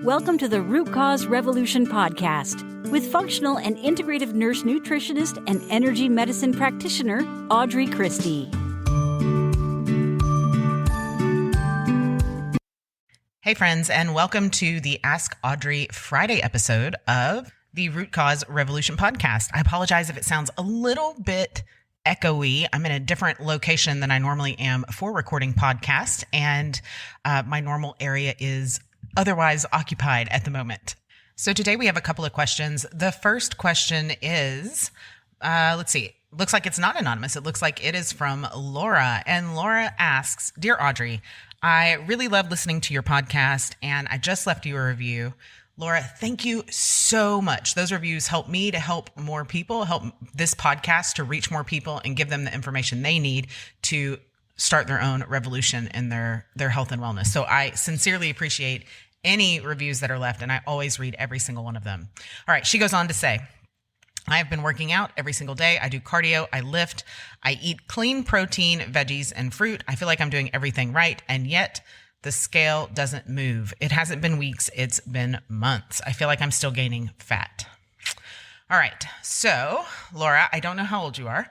Welcome to the Root Cause Revolution podcast with functional and integrative nurse nutritionist and energy medicine practitioner, Audrey Christie. Hey friends, and welcome to the Ask Audrey Friday episode of the Root Cause Revolution podcast. I apologize if it sounds a little bit echoey. I'm in a different location than I normally am for recording podcasts, and my normal area is otherwise occupied at the moment. So today we have a couple of questions. The first question is, let's see, looks like it's not anonymous. It looks like it is from Laura, and Laura asks, Dear Audrey, I really love listening to your podcast, and I just left you a review. Laura, thank you so much. Those reviews help me to help more people, help this podcast to reach more people and give them the information they need to start their own revolution in their health and wellness. So I sincerely appreciate any reviews that are left, and I always read every single one of them. All right, she goes on to say, I have been working out every single day. I do cardio, I lift, I eat clean protein, veggies, and fruit. I feel like I'm doing everything right, and yet the scale doesn't move. It hasn't been weeks, it's been months. I feel like I'm still gaining fat. All right, so Laura, I don't know how old you are,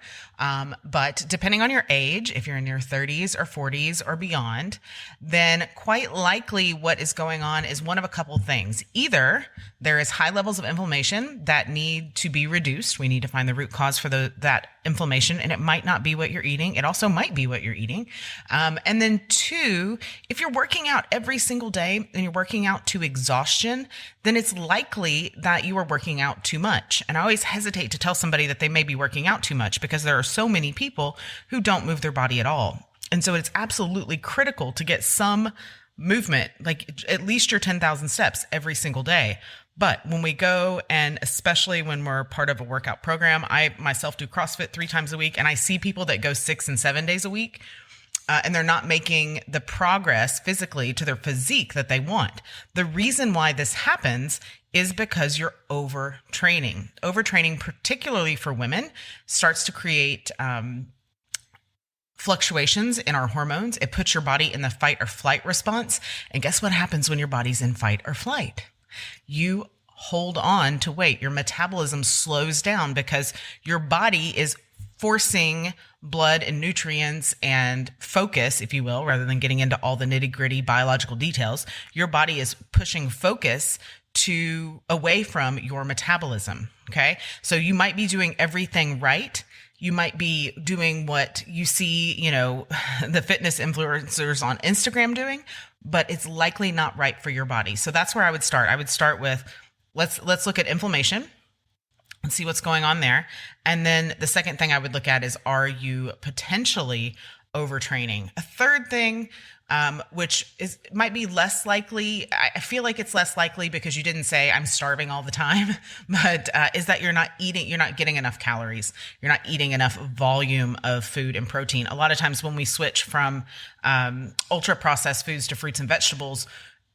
but depending on your age, if you're in your 30s or 40s or beyond, then quite likely what is going on is one of a couple things. Either there is high levels of inflammation that need to be reduced. We need to find the root cause for that inflammation, and it might not be what you're eating. It also might be what you're eating. And then two, if you're working out every single day and you're working out to exhaustion, then it's likely that you are working out too much. And I always hesitate to tell somebody that they may be working out too much because there are so many people who don't move their body at all. And so it's absolutely critical to get some movement, like at least your 10,000 steps every single day. But when we go, and especially when we're part of a workout program, I myself do CrossFit 3 times a week, and I see people that go 6 and 7 days a week, and they're not making the progress physically to their physique that they want. The reason why this happens is because you're overtraining. Overtraining, particularly for women, starts to create fluctuations in our hormones. It puts your body in the fight or flight response. And guess what happens when your body's in fight or flight? You hold on to weight. Your metabolism slows down because your body is forcing blood and nutrients and focus, if you will, rather than getting into all the nitty-gritty biological details. Your body is pushing focus away from your metabolism. Okay. So you might be doing everything right. You might be doing what you see, the fitness influencers on Instagram doing, but it's likely not right for your body. So that's where I would start. I would start with, let's look at inflammation and see what's going on there. And then the second thing I would look at is, are you potentially overtraining? A third thing, which might be less likely. I feel like it's less likely because you didn't say I'm starving all the time, but is that you're not getting enough calories. You're not eating enough volume of food and protein. A lot of times when we switch from ultra processed foods to fruits and vegetables,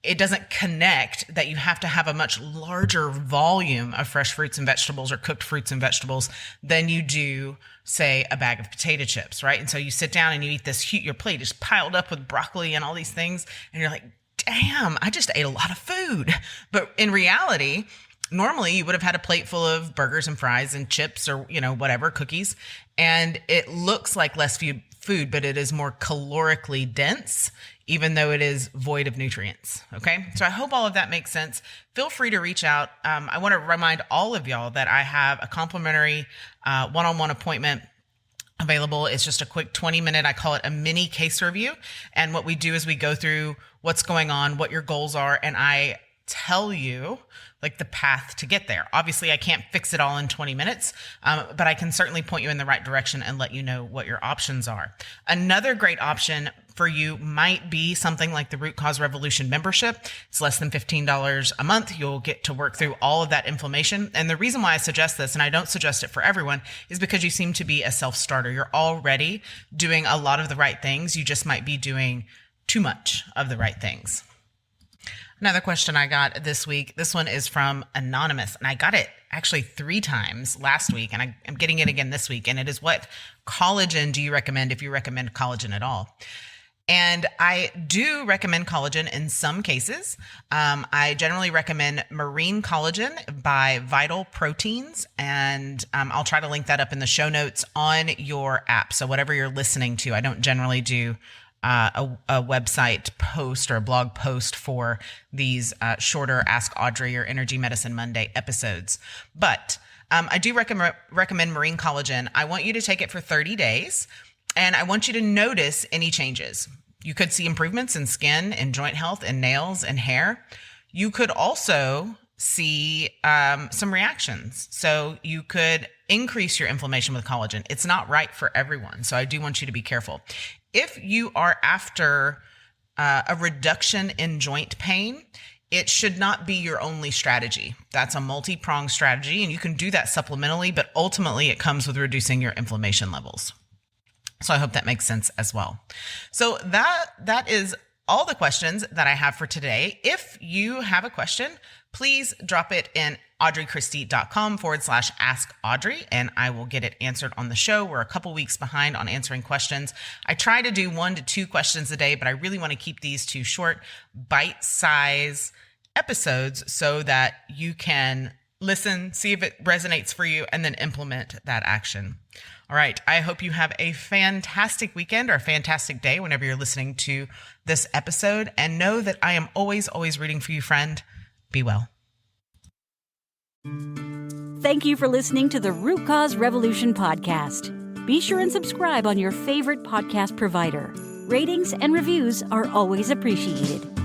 it doesn't connect that you have to have a much larger volume of fresh fruits and vegetables or cooked fruits and vegetables than you do, say, a bag of potato chips, right? And so you sit down and you eat this, your plate is piled up with broccoli and all these things, and you're like, damn, I just ate a lot of food. But in reality, normally you would have had a plate full of burgers and fries and chips or, whatever, cookies, and it looks like less food, but it is more calorically dense, even though it is void of nutrients. Okay. So I hope all of that makes sense. Feel free to reach out. I want to remind all of y'all that I have a complimentary one-on-one appointment available. It's just a quick 20-minute, I call it a mini case review. And what we do is we go through what's going on, what your goals are, and I tell you like the path to get there. Obviously, I can't fix it all in 20 minutes, but I can certainly point you in the right direction and let you know what your options are. Another great option for you might be something like the Root Cause Revolution membership. It's less than $15 a month. You'll get to work through all of that inflammation. And the reason why I suggest this, and I don't suggest it for everyone, is because you seem to be a self-starter. You're already doing a lot of the right things. You just might be doing too much of the right things. Another question I got this week, this one is from Anonymous, and I got it actually 3 times last week, and I'm getting it again this week, and it is, what collagen do you recommend, if you recommend collagen at all? And I do recommend collagen in some cases. I generally recommend marine collagen by Vital Proteins, and I'll try to link that up in the show notes on your app. So whatever you're listening to, I don't generally do a website post or a blog post for these shorter Ask Audrey or Energy Medicine Monday episodes. But I do recommend marine collagen. I want you to take it for 30 days, and I want you to notice any changes. You could see improvements in skin and joint health and nails and hair. You could also see some reactions. So you could increase your inflammation with collagen. It's not right for everyone. So I do want you to be careful. If you are after a reduction in joint pain, it should not be your only strategy. That's a multi-pronged strategy, and you can do that supplementally, but ultimately it comes with reducing your inflammation levels. So I hope that makes sense as well. So that is all the questions that I have for today. If you have a question, please drop it in audreychristie.com/ask Audrey, and I will get it answered on the show. We're a couple weeks behind on answering questions. I try to do 1 to 2 questions a day, but I really want to keep these to short, bite-size episodes so that you can listen, see if it resonates for you, and then implement that action. All right. I hope you have a fantastic weekend or a fantastic day whenever you're listening to this episode, and know that I am always, always rooting for you, friend. Be well. Thank you for listening to the Root Cause Revolution podcast. Be sure and subscribe on your favorite podcast provider. Ratings and reviews are always appreciated.